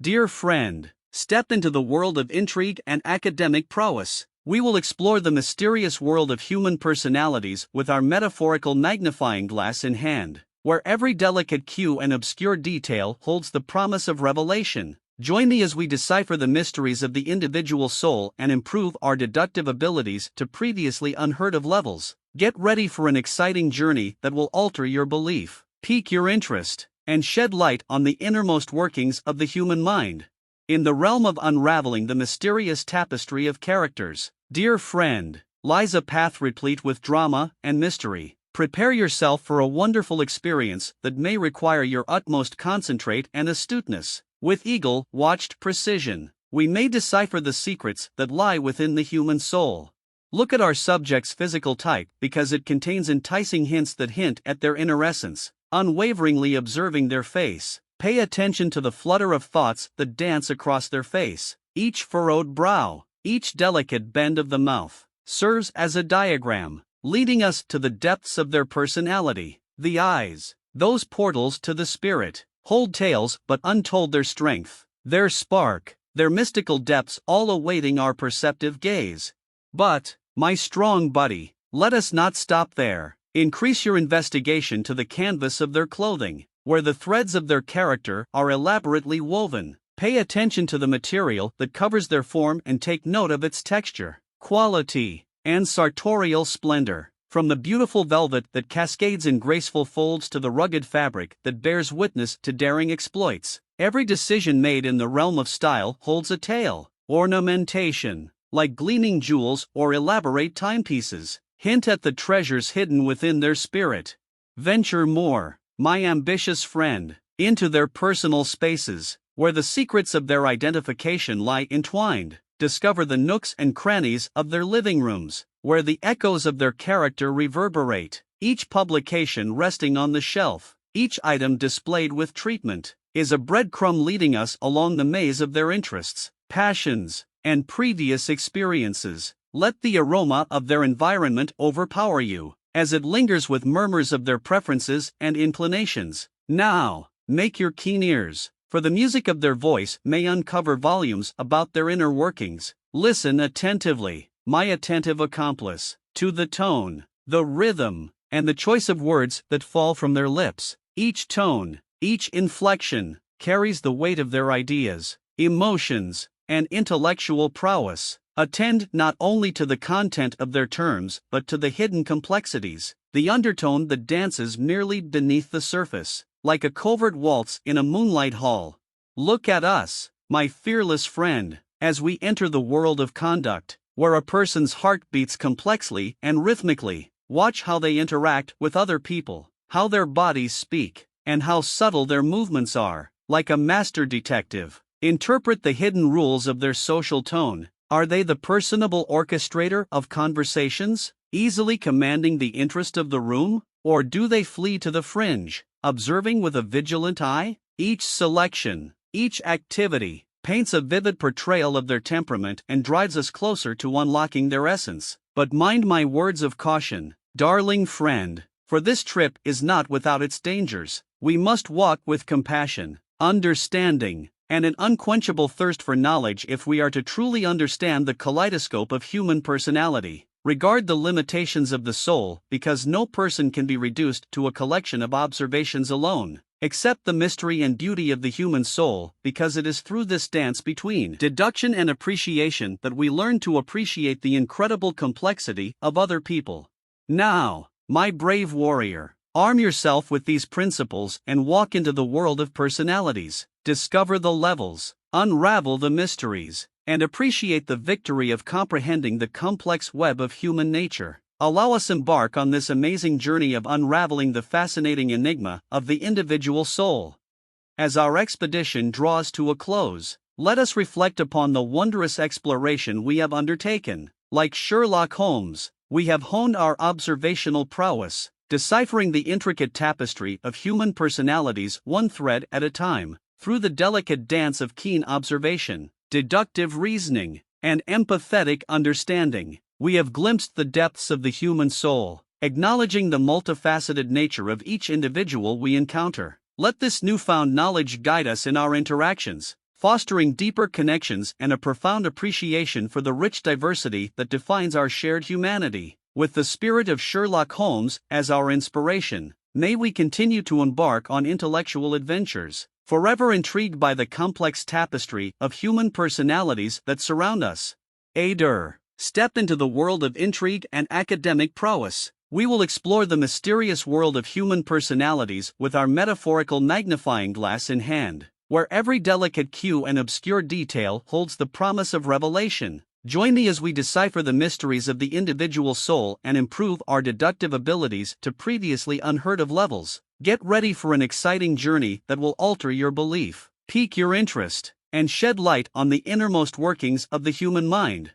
Dear friend, step into the world of intrigue and academic prowess. We will explore the mysterious world of human personalities with our metaphorical magnifying glass in hand, where every delicate cue and obscure detail holds the promise of revelation. Join me as we decipher the mysteries of the individual soul and improve our deductive abilities to previously unheard of levels. Get ready for an exciting journey that will alter your belief, pique your interest, and shed light on the innermost workings of the human mind. In the realm of unraveling the mysterious tapestry of characters, dear friend, lies a path replete with drama and mystery. Prepare yourself for a wonderful experience that may require your utmost concentrate and astuteness. With eagle-watched precision, we may decipher the secrets that lie within the human soul. Look at our subject's physical type because it contains enticing hints that hint at their inner essence. Unwaveringly observing their face, pay attention to the flutter of thoughts that dance across their face. Each furrowed brow, each delicate bend of the mouth, serves as a diagram, leading us to the depths of their personality. The eyes, those portals to the spirit, hold tales but untold their strength, their spark, their mystical depths all awaiting our perceptive gaze. But, my strong buddy, let us not stop there. Increase your investigation to the canvas of their clothing, where the threads of their character are elaborately woven. Pay attention to the material that covers their form and take note of its texture, quality, and sartorial splendor. From the beautiful velvet that cascades in graceful folds to the rugged fabric that bears witness to daring exploits, every decision made in the realm of style holds a tale. Ornamentation, like gleaming jewels or elaborate timepieces, hint at the treasures hidden within their spirit. Venture more, my ambitious friend, into their personal spaces, where the secrets of their identification lie entwined. Discover the nooks and crannies of their living rooms, where the echoes of their character reverberate. Each publication resting on the shelf, each item displayed with treatment, is a breadcrumb leading us along the maze of their interests, passions, and previous experiences. Let the aroma of their environment overpower you, as it lingers with murmurs of their preferences and inclinations. Now, make your keen ears, for the music of their voice may uncover volumes about their inner workings. Listen attentively, my attentive accomplice, to the tone, the rhythm, and the choice of words that fall from their lips. Each tone, each inflection, carries the weight of their ideas, emotions, and intellectual prowess. Attend not only to the content of their terms but to the hidden complexities, the undertone that dances merely beneath the surface, like a covert waltz in a moonlight hall. Look at us, my fearless friend, as we enter the world of conduct, where a person's heart beats complexly and rhythmically. Watch how they interact with other people, how their bodies speak, and how subtle their movements are. Like a master detective, interpret the hidden rules of their social tone. Are they the personable orchestrator of conversations, easily commanding the interest of the room, or do they flee to the fringe, observing with a vigilant eye? Each selection, each activity, paints a vivid portrayal of their temperament and drives us closer to unlocking their essence. But mind my words of caution, darling friend, for this trip is not without its dangers. We must walk with compassion, understanding, and an unquenchable thirst for knowledge if we are to truly understand the kaleidoscope of human personality. Regard the limitations of the soul, because no person can be reduced to a collection of observations alone. Accept the mystery and beauty of the human soul, because it is through this dance between deduction and appreciation that we learn to appreciate the incredible complexity of other people. Now, my brave warrior, arm yourself with these principles and walk into the world of personalities. Discover the levels, unravel the mysteries, and appreciate the victory of comprehending the complex web of human nature. Allow us embark on this amazing journey of unraveling the fascinating enigma of the individual soul. As our expedition draws to a close, let us reflect upon the wondrous exploration we have undertaken. Like Sherlock Holmes, we have honed our observational prowess, deciphering the intricate tapestry of human personalities one thread at a time. Through the delicate dance of keen observation, deductive reasoning, and empathetic understanding, we have glimpsed the depths of the human soul, acknowledging the multifaceted nature of each individual we encounter. Let this newfound knowledge guide us in our interactions, fostering deeper connections and a profound appreciation for the rich diversity that defines our shared humanity. With the spirit of Sherlock Holmes as our inspiration, may we continue to embark on intellectual adventures, forever intrigued by the complex tapestry of human personalities that surround us. Step into the world of intrigue and academic prowess. We will explore the mysterious world of human personalities with our metaphorical magnifying glass in hand, where every delicate cue and obscure detail holds the promise of revelation. Join me as we decipher the mysteries of the individual soul and improve our deductive abilities to previously unheard of levels. Get ready for an exciting journey that will alter your belief, pique your interest, and shed light on the innermost workings of the human mind.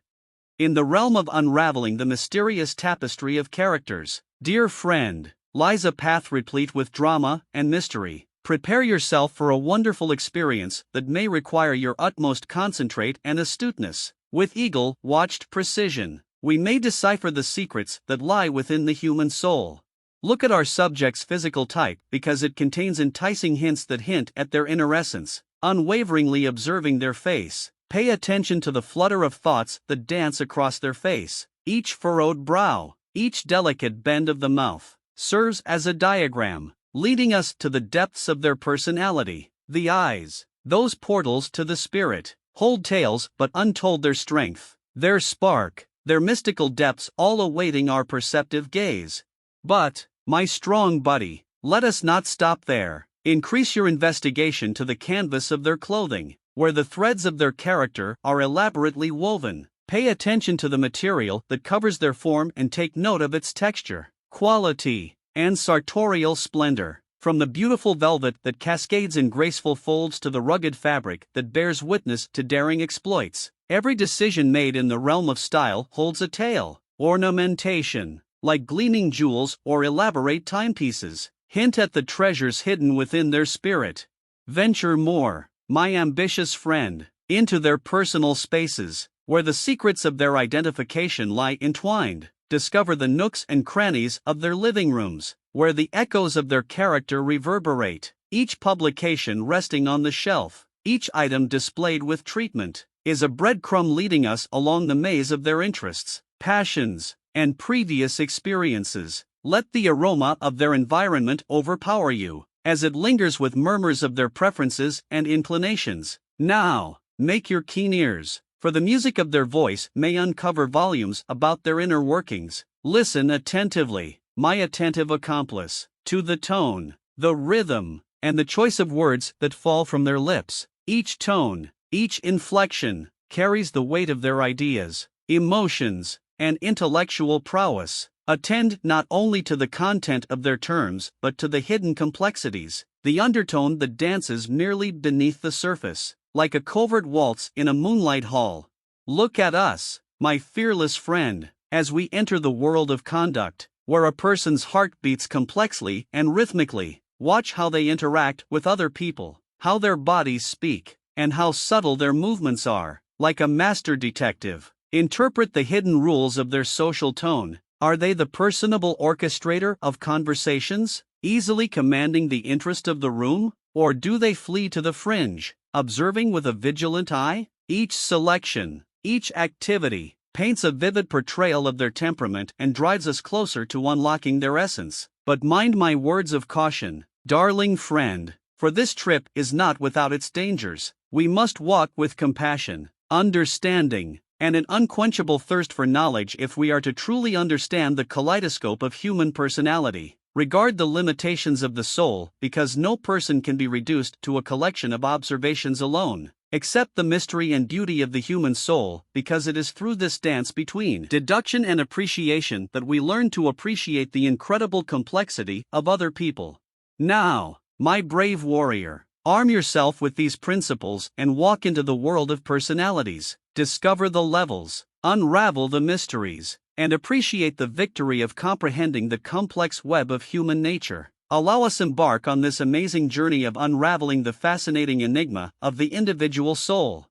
In the realm of unraveling the mysterious tapestry of characters, dear friend, lies a path replete with drama and mystery. Prepare yourself for a wonderful experience that may require your utmost concentrate and astuteness. With eagle-watched precision, we may decipher the secrets that lie within the human soul. Look at our subject's physical type because it contains enticing hints that hint at their inner essence. Unwaveringly observing their face, pay attention to the flutter of thoughts that dance across their face. Each furrowed brow, each delicate bend of the mouth, serves as a diagram, leading us to the depths of their personality. The eyes, those portals to the spirit, hold tales but untold their strength, their spark, their mystical depths all awaiting our perceptive gaze. But, my strong buddy, let us not stop there. Increase your investigation to the canvas of their clothing, where the threads of their character are elaborately woven. Pay attention to the material that covers their form and take note of its texture, quality, and sartorial splendor. From the beautiful velvet that cascades in graceful folds to the rugged fabric that bears witness to daring exploits, every decision made in the realm of style holds a tale. Ornamentation, like gleaming jewels or elaborate timepieces, hint at the treasures hidden within their spirit. Venture more, my ambitious friend, into their personal spaces, where the secrets of their identification lie entwined. Discover the nooks and crannies of their living rooms, where the echoes of their character reverberate. Each publication resting on the shelf, each item displayed with treatment, is a breadcrumb leading us along the maze of their interests, passions, and previous experiences. Let the aroma of their environment overpower you, as it lingers with murmurs of their preferences and inclinations. Now, make your keen ears, for the music of their voice may uncover volumes about their inner workings. Listen attentively, my attentive accomplice, to the tone, the rhythm, and the choice of words that fall from their lips. Each tone, each inflection, carries the weight of their ideas, emotions, and intellectual prowess. Attend not only to the content of their terms but to the hidden complexities, the undertone that dances merely beneath the surface, like a covert waltz in a moonlight hall. Look at us, my fearless friend, as we enter the world of conduct, where a person's heart beats complexly and rhythmically. Watch how they interact with other people, how their bodies speak, and how subtle their movements are. Like a master detective, interpret the hidden rules of their social tone. Are they the personable orchestrator of conversations, easily commanding the interest of the room? Or do they flee to the fringe, observing with a vigilant eye? Each selection, each activity, paints a vivid portrayal of their temperament and drives us closer to unlocking their essence. But mind my words of caution, darling friend, for this trip is not without its dangers. We must walk with compassion, understanding, and an unquenchable thirst for knowledge if we are to truly understand the kaleidoscope of human personality. Regard the limitations of the soul, because no person can be reduced to a collection of observations alone. Accept the mystery and beauty of the human soul, because it is through this dance between deduction and appreciation that we learn to appreciate the incredible complexity of other people. Now, my brave warrior, arm yourself with these principles and walk into the world of personalities. Discover the levels, unravel the mysteries, and appreciate the victory of comprehending the complex web of human nature. Allow us embark on this amazing journey of unraveling the fascinating enigma of the individual soul.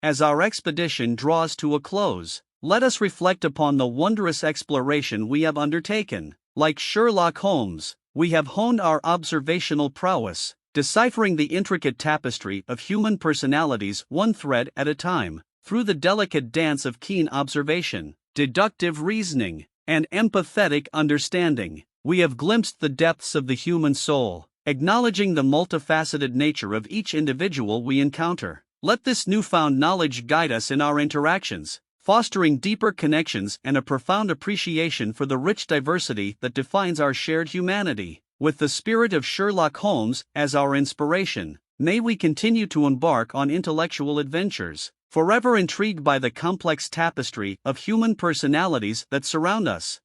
As our expedition draws to a close, let us reflect upon the wondrous exploration we have undertaken. Like Sherlock Holmes, we have honed our observational prowess, deciphering the intricate tapestry of human personalities one thread at a time, through the delicate dance of keen observation, deductive reasoning, and empathetic understanding. We have glimpsed the depths of the human soul, acknowledging the multifaceted nature of each individual we encounter. Let this newfound knowledge guide us in our interactions, fostering deeper connections and a profound appreciation for the rich diversity that defines our shared humanity. With the spirit of Sherlock Holmes as our inspiration, may we continue to embark on intellectual adventures, forever intrigued by the complex tapestry of human personalities that surround us.